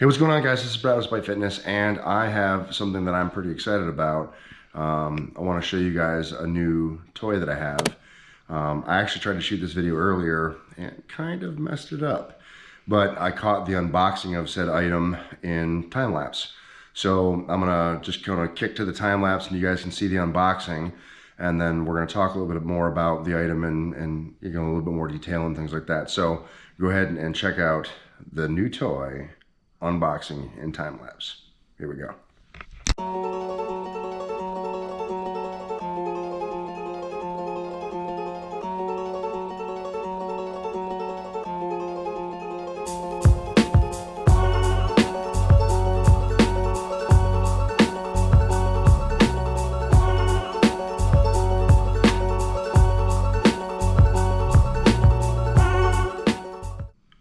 Hey, what's going on, guys? This is Brad with despitefitness, and I have something that I'm pretty excited about. I want to show you guys a new toy that I have. I actually tried to shoot this video earlier and kind of messed it up, but I caught the unboxing of said item in time lapse. So I'm gonna just kind of kick to the time lapse, and you guys can see the unboxing, and then we're gonna talk a little bit more about the item and a little bit more detail and things like that. So go ahead and check out the new toy unboxing in time lapse. Here we go.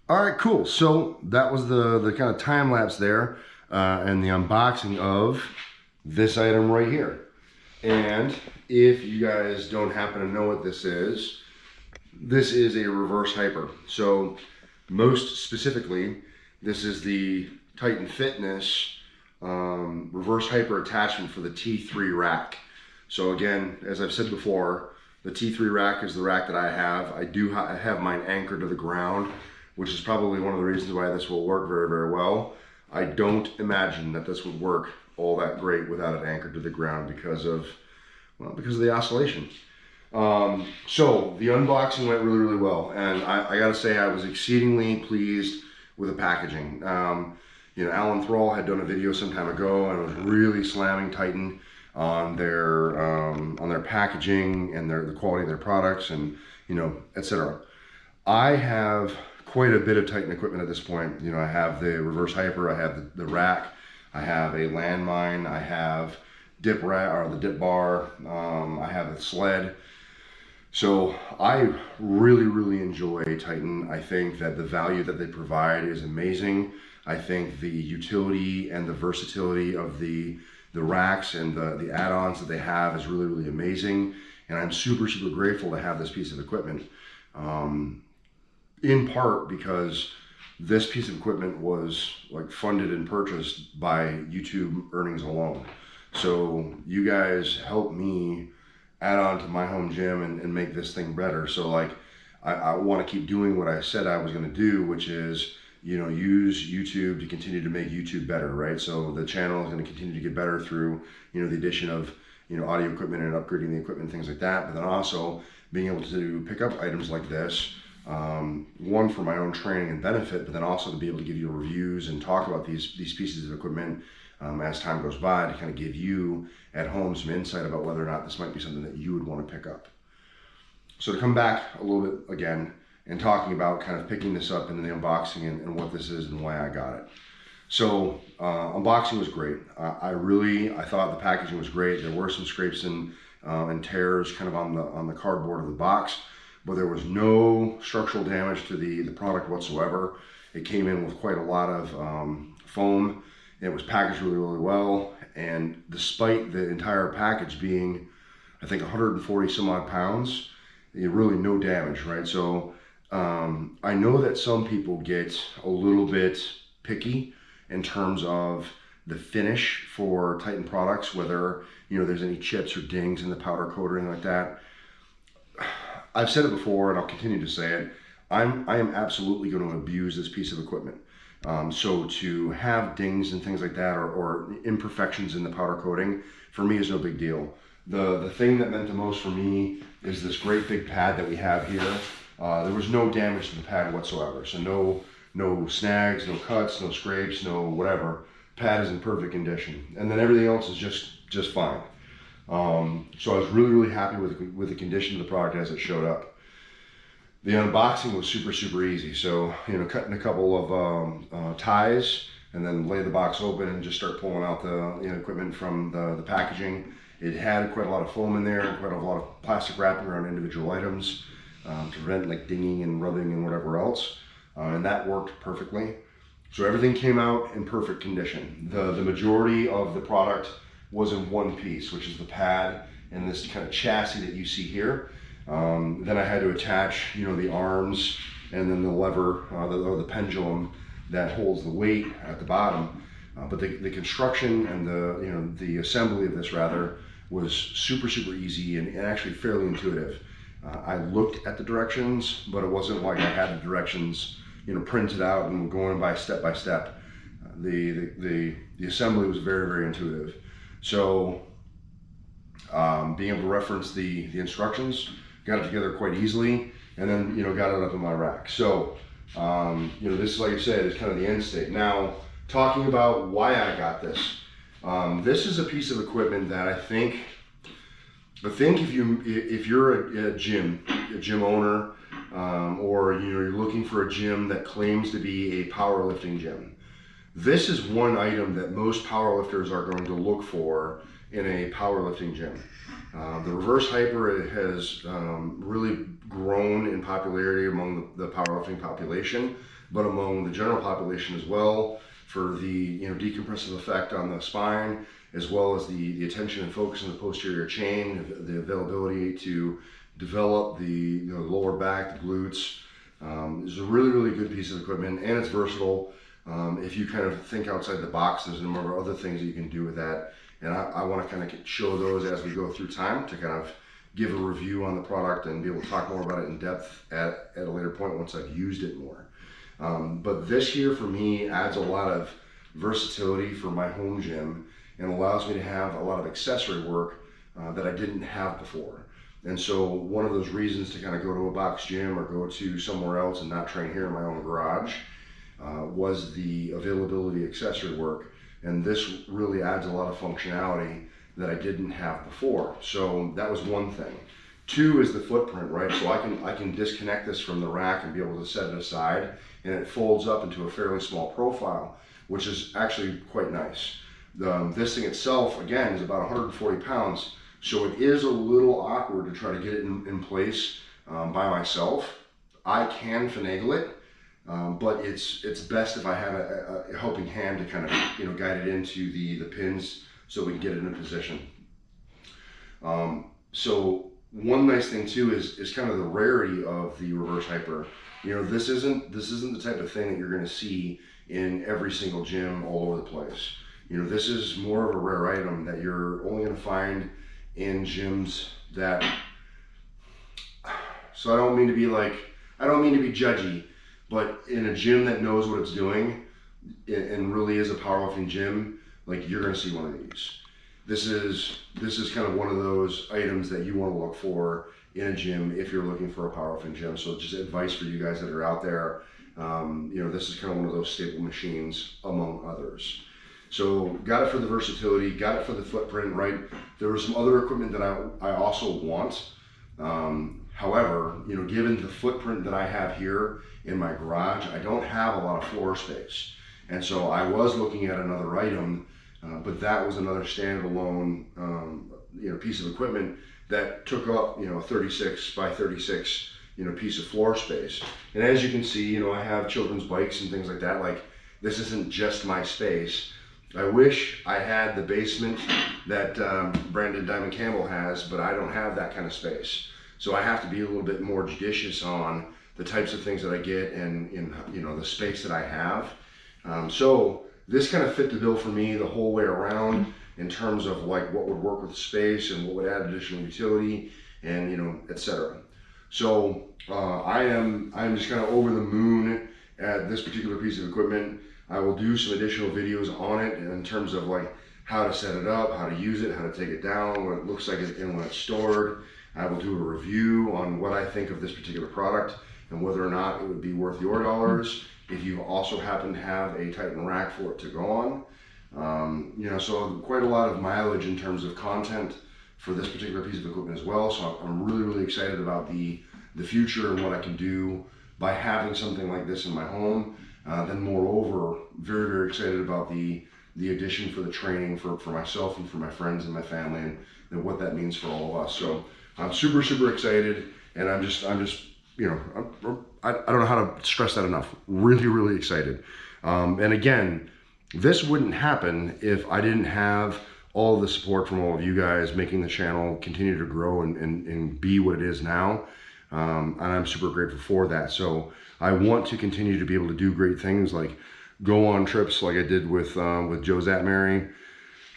All right, cool. So that was the kind of time lapse there and the unboxing of this item right here. And if you guys don't happen to know what this is a reverse hyper. So most specifically, this is the Titan Fitness reverse hyper attachment for the T3 rack. So again, as I've said before, the T3 rack is the rack that I have. I do have mine anchored to the ground, which is probably one of the reasons why this will work very, very well. I don't imagine that this would work all that great without it anchored to the ground because of the oscillation. So the unboxing went really, really well, and I gotta say I was exceedingly pleased with the packaging. Alan Thrall had done a video some time ago and was really slamming Titan on their packaging and the quality of their products and etc. I have quite a bit of Titan equipment at this point. I have the reverse hyper, I have the rack, I have a landmine, I have the dip bar, I have the sled. So I really, really enjoy Titan. I think that the value that they provide is amazing. I think the utility and the versatility of the racks and the add-ons that they have is really, really amazing. And I'm super, super grateful to have this piece of equipment. In part because this piece of equipment was funded and purchased by YouTube earnings alone. So you guys helped me add on to my home gym and make this thing better. So I want to keep doing what I said I was going to do, which is use YouTube to continue to make YouTube better, right? So the channel is going to continue to get better through the addition of audio equipment and upgrading the equipment, things like that. But then also being able to pick up items like this. One, for my own training and benefit, but then also to be able to give you reviews and talk about these pieces of equipment as time goes by, to kind of give you at home some insight about whether or not this might be something that you would want to pick up. So to come back a little bit again and talking about kind of picking this up and the unboxing and what this is and why I got it. So unboxing was great. I thought the packaging was great. There were some scrapes and tears kind of on the cardboard of the box, but there was no structural damage to the product whatsoever. It came in with quite a lot of foam. It was packaged really, really well. And despite the entire package being, I think, 140 some odd pounds, really no damage, right? So I know that some people get a little bit picky in terms of the finish for Titan products, whether there's any chips or dings in the powder coat or anything like that. I've said it before, and I'll continue to say it. I am absolutely going to abuse this piece of equipment. So to have dings and things like that, or imperfections in the powder coating, for me is no big deal. The thing that meant the most for me is this great big pad that we have here. There was no damage to the pad whatsoever. So no snags, no cuts, no scrapes, no whatever. Pad is in perfect condition, and then everything else is just fine. So I was really, really happy with the condition of the product as it showed up. The unboxing was super, super easy. So, cutting a couple of ties and then lay the box open and just start pulling out the equipment from the packaging. It had quite a lot of foam in there and quite a lot of plastic wrapping around individual items to prevent dinging and rubbing and whatever else. And that worked perfectly. So everything came out in perfect condition. The majority of the product was in one piece, which is the pad and this kind of chassis that you see here. Then I had to attach, the arms and then the lever, or the pendulum that holds the weight at the bottom. But the construction and the assembly of this rather was super easy and actually fairly intuitive. I looked at the directions, but it wasn't like I had the directions printed out and going by step. The assembly was very intuitive. So being able to reference the instructions, got it together quite easily, and then got it up in my rack. So this, like I said, is kind of the end state. Now, talking about why I got this. This is a piece of equipment that I think if you're a gym owner, or you're looking for a gym that claims to be a powerlifting gym, this is one item that most powerlifters are going to look for in a powerlifting gym. The reverse hyper has really grown in popularity among the powerlifting population, but among the general population as well, for the decompressive effect on the spine, as well as the attention and focus on the posterior chain, the availability to develop the lower back, the glutes. It's a really good piece of equipment, and it's versatile. If you kind of think outside the box, there's a number of other things that you can do with that. And I want to kind of show those as we go through time to kind of give a review on the product and be able to talk more about it in depth at a later point once I've used it more. But this here for me adds a lot of versatility for my home gym and allows me to have a lot of accessory work that I didn't have before. And so one of those reasons to kind of go to a box gym or go to somewhere else and not train here in my own garage was the availability of accessory work. And this really adds a lot of functionality that I didn't have before. So that was one thing. Two is the footprint, right? So I can disconnect this from the rack and be able to set it aside, and it folds up into a fairly small profile, which is actually quite nice. This thing itself, again, is about 140 pounds, so it is a little awkward to try to get it in place by myself. I can finagle it, but it's best if I have a helping hand to kind of guide it into the pins so we can get it in position. So one nice thing too is kind of the rarity of the reverse hyper. This isn't the type of thing that you're going to see in every single gym all over the place. This is more of a rare item that you're only going to find in gyms that. So I don't mean to be judgy, but in a gym that knows what it's doing and really is a powerlifting gym, like, you're going to see one of these. This is kind of one of those items that you want to look for in a gym if you're looking for a powerlifting gym. So just advice for you guys that are out there. This is kind of one of those staple machines among others. So got it for the versatility, got it for the footprint, right? There was some other equipment that I also want. However, given the footprint that I have here in my garage, I don't have a lot of floor space. And so I was looking at another item, but that was another standalone, piece of equipment that took up, a 36 by 36, piece of floor space. And as you can see, I have children's bikes and things like that. Like, this isn't just my space. I wish I had the basement that Brandon Diamond Campbell has, but I don't have that kind of space. So I have to be a little bit more judicious on the types of things that I get and in the space that I have. So this kind of fit the bill for me the whole way around in terms of like what would work with the space and what would add additional utility and etc. So I'm just kind of over the moon at this particular piece of equipment. I will do some additional videos on it in terms of like how to set it up, how to use it, how to take it down, what it looks like and when it's stored. I will do a review on what I think of this particular product and whether or not it would be worth your dollars if you also happen to have a Titan rack for it to go on. So quite a lot of mileage in terms of content for this particular piece of equipment as well. So I'm really excited about the future and what I can do by having something like this in my home. Then moreover, very excited about the addition for the training for myself and for my friends and my family and what that means for all of us. So I'm super excited, and I don't know how to stress that enough. Really excited. And again, this wouldn't happen if I didn't have all the support from all of you guys making the channel continue to grow and be what it is now. And I'm super grateful for that. So I want to continue to be able to do great things like go on trips like I did with Joe Zatmary.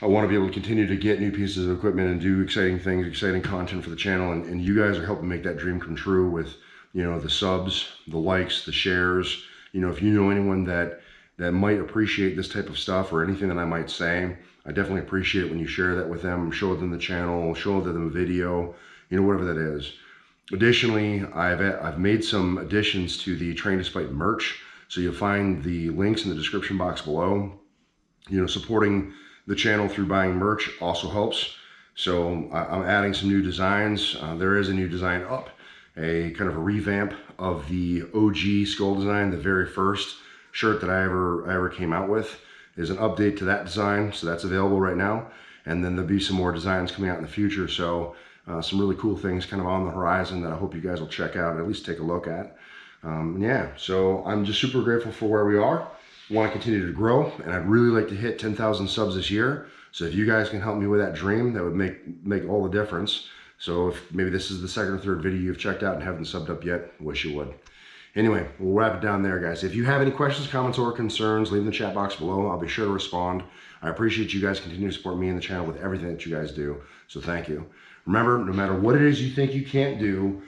I want to be able to continue to get new pieces of equipment and do exciting things, exciting content for the channel. And you guys are helping make that dream come true with, you know, the subs, the likes, the shares. You know, if you know anyone that might appreciate this type of stuff or anything that I might say, I definitely appreciate it when you share that with them, show them the channel, show them a video, you know, whatever that is. Additionally, I've made some additions to the Train to Spite merch. So you'll find the links in the description box below. You know, supporting the channel through buying merch also helps. So I'm adding some new designs. There is a new design up, a kind of a revamp of the OG skull design. The very first shirt that I ever came out with is an update to that design. So that's available right now. And then there'll be some more designs coming out in the future. So some really cool things kind of on the horizon that I hope you guys will check out, at least take a look at. Yeah, so I'm just super grateful for where we are. Want to continue to grow, and I'd really like to hit 10,000 subs this year. So if you guys can help me with that dream, that would make all the difference. So if maybe this is the second or third video you've checked out and haven't subbed up yet, wish you would. Anyway, we'll wrap it down there, guys. If you have any questions, comments, or concerns, leave in the chat box below. I'll be sure to respond. I appreciate you guys continuing to support me and the channel with everything that you guys do. So thank you. Remember, no matter what it is you think you can't do,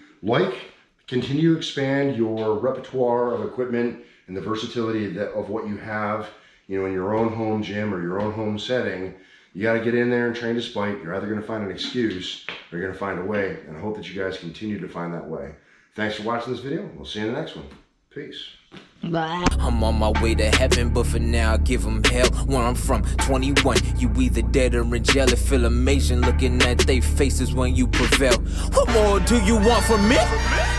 continue to expand your repertoire of equipment and the versatility of what you have, you know, in your own home gym or your own home setting. You got to get in there and train to spite. You're either going to find an excuse or you're going to find a way, and I hope that you guys continue to find that way. Thanks for watching this video. We'll see you in the next one. Peace. Bye. I'm on my way to heaven, but for now I give them hell. Where I'm from, 21, you either dead or in jail. It feel amazing looking at they faces when you prevail. What more do you want from me?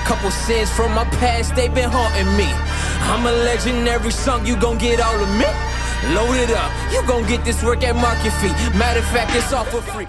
Couple sins from my past, they been haunting me. I'm a legendary son, you gon' get all of me. Load it up, you gon' get this work at market fee. Matter of fact, it's all for free.